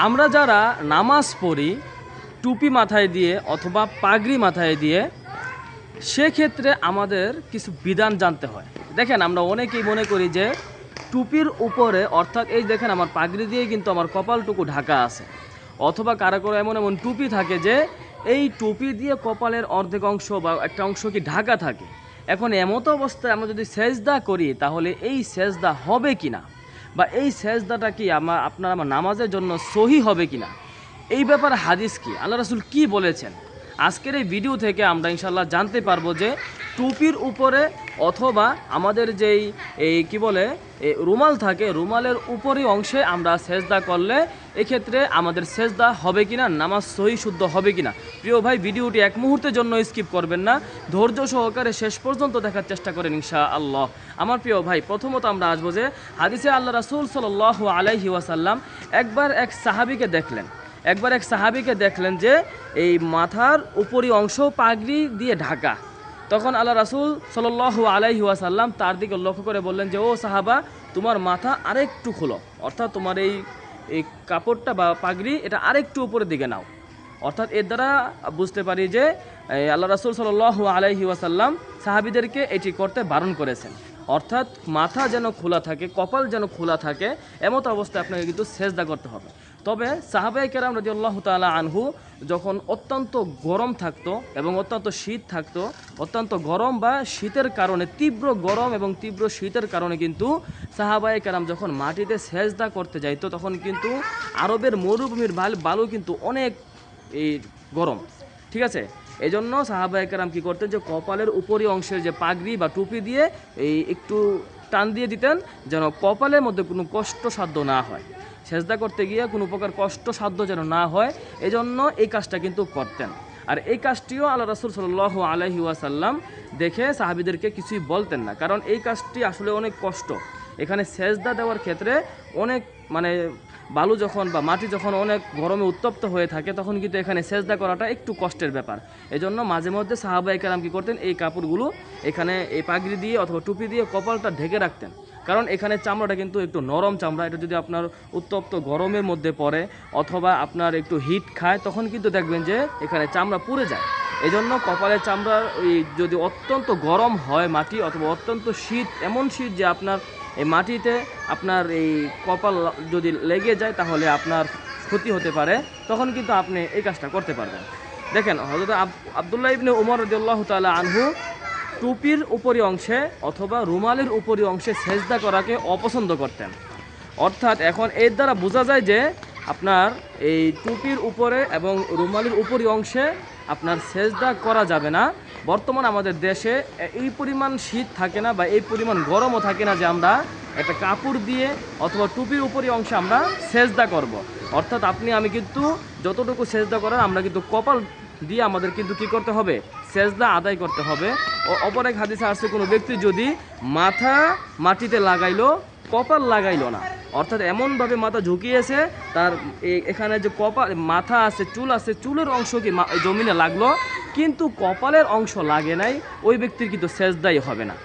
আমরা যারা নামাজ পড়ি টুপি মাথায় দিয়ে অথবা পাগড়ি মাথায় দিয়ে, সেক্ষেত্রে আমাদের কিছু বিধান জানতে হয়। দেখেন, আমরা অনেকেই মনে করি যে টুপির উপরে, অর্থাৎ এই দেখেন আমার পাগড়ি দিয়ে কিন্তু আমার কপালটুকু ঢাকা আছে, অথবা কারো কারো এমন এমন টুপি থাকে যে এই টুপি দিয়ে কপালের অর্ধেক অংশ বা একটা অংশ কি ঢাকা থাকে। এখন এমতো অবস্থায় আমরা যদি সেজদা করি, তাহলে এই সেজদা হবে কি না, বা এই সেজদাটা কি আমার নামাজের জন্য সহি হবে কি না, এই ব্যাপারে হাদিস কি, আল্লাহ রাসূল কি বলেছেন, আজকের এই ভিডিও থেকে আমরা ইনশাল্লাহ জানতে পারবো যে টুপির উপরে অথবা আমাদের যেই কি বলে রুমাল থাকে, রুমালের উপরই অংশে আমরা সেজদা করলে এক্ষেত্রে আমাদের সেজদা হবে কিনা, নামাজ সহি শুদ্ধ হবে কিনা। প্রিয় ভাই, ভিডিওটি এক মুহূর্তের জন্য স্কিপ করবেন না, ধৈর্য সহকারে শেষ পর্যন্ত দেখার চেষ্টা করেন ইনশাআল্লাহ। আমার প্রিয় ভাই, প্রথমত আমরা আসবো যে হাদিসে আল্লাহ রাসূল সাল্লাল্লাহু আলাইহি ওয়াসাল্লাম একবার এক সাহাবীকে দেখলেন যে এই মাথার উপরি অংশ পাগড়ি দিয়ে ঢাকা। তখন আল্লাহ রাসূল সাল্লাল্লাহু আলাইহি ওয়াসাল্লাম তার দিকে লক্ষ্য করে বললেন যে, ও সাহাবা, তোমার মাথা আরেকটু খোলো, অর্থাৎ তোমার এই কাপড়টা বা পাগড়ি এটা আরেকটু উপরের দিকে নাও। অর্থাৎ এর দ্বারা বুঝতে পারি যে আল্লাহ রাসূল সাল্লাল্লাহু আলাইহি ওয়াসাল্লাম সাহাবীদেরকে এটি করতে বারণ করেছেন। অর্থাৎ মাথা যেন খোলা থাকে, কপাল যেন খোলা থাকে, এমত অবস্থায় আপনাকে কিন্তু সেজদা করতে হবে। তবে সাহাবায়ে কেরাম রাদিয়াল্লাহু তাআলা আনহু যখন অত্যন্ত গরম থাকতো এবং অত্যন্ত শীত থাকতো, অত্যন্ত গরম বা শীতের কারণে, তীব্র গরম এবং তীব্র শীতের কারণে কিন্তু সাহাবায়ে কেরাম যখন মাটিতে সেজদা করতে যাইতো, তখন কিন্তু আরবের মরুভূমির বালু কিন্তু অনেক গরম, ঠিক আছে। এই জন্য সাহাবায়ে কেরাম কী করতেন, যে কপালের উপরি অংশের যে পাগড়ি বা টুপি দিয়ে একটু টান দিয়ে দিতেন, যেন কপালের মধ্যে কোনো কষ্টসাধ্য না হয়, সেজদা করতে গিয়ে কোনো প্রকার কষ্টসাধ্য যেন না হয়, এজন্য এই কাজটা কিন্তু করতেন। আর এই কাজটিও আল্লাহ রাসূল সাল্লাল্লাহু আলাইহি ওয়াসাল্লাম দেখে সাহাবীদেরকে কিছুই বলতেন না, কারণ এই কাজটি আসলে অনেক কষ্ট। এখানে সেজদা দেওয়ার ক্ষেত্রে অনেক বালু যখন বা মাটি যখন অনেক গরমে উত্তপ্ত হয়ে থাকে, তখন কিন্তু এখানে সেজদা করাটা একটু কষ্টের ব্যাপার। এজন্য মাঝে মধ্যে সাহাবায়ে কেরাম কী করতেন, এই কাপড়গুলো এখানে এই পাগড়ি দিয়ে অথবা টুপি দিয়ে কপালটা ঢেকে রাখতেন, কারণ এখানে চামড়াটা কিন্তু একটু নরম চামড়া, এটা যদি আপনার উত্তপ্ত গরমের মধ্যে পড়ে অথবা আপনার একটু হিট খায়, তখন কিন্তু দেখবেন যে এখানে চামড়া পুড়ে যায়। এই জন্য কপালের চামড়ার যদি অত্যন্ত গরম হয় মাটি, অথবা অত্যন্ত শীত, এমন শীত যে আপনার এই মাটিতে আপনার এই কপাল যদি লেগে যায়, তাহলে আপনার ক্ষতি হতে পারে, তখন কিন্তু আপনি এই কাজটা করতে পারবেন। দেখেন, হযরত আব্দুল্লাহ ইবনে উমর রাদিয়াল্লাহু তাআলা আনহু টুপির উপরি অংশে অথবা রুমালের উপরি অংশে সেজদা করাকে অপছন্দ করতেন। অর্থাৎ এখন এর দ্বারা বোঝা যায় যে আপনার এই টুপির উপরে এবং রুমালের উপরি অংশে আপনার সেজদা করা যাবে না। বর্তমান আমাদের দেশে এই পরিমাণ শীত থাকে না বা এই পরিমাণ গরমও থাকে না যে আমরা একটা কাপড় দিয়ে অথবা টুপির উপরি অংশে আমরা সেজদা করব। অর্থাৎ আপনি আমি কিন্তু যতটুকু সেজদা করার, আমরা কিন্তু কপাল দিয়ে আমাদের কিন্তু কী করতে হবে, সেজদা আদায় করতে হবে। ও অপর এক হাদিসে আসছে, কোনো ব্যক্তি যদি মাথা মাটিতে লাগাইলো, কপাল লাগাইলো না, অর্থাৎ এমনভাবে মাথা ঝুঁকিয়েছে, তার এখানে যে কপাল মাথা আছে, চুল আছে, চুলের অংশ কি জমিনে লাগলো কিন্তু কপালের অংশ লাগে নাই, ওই ব্যক্তির কিন্তু সেজদাই হবে না।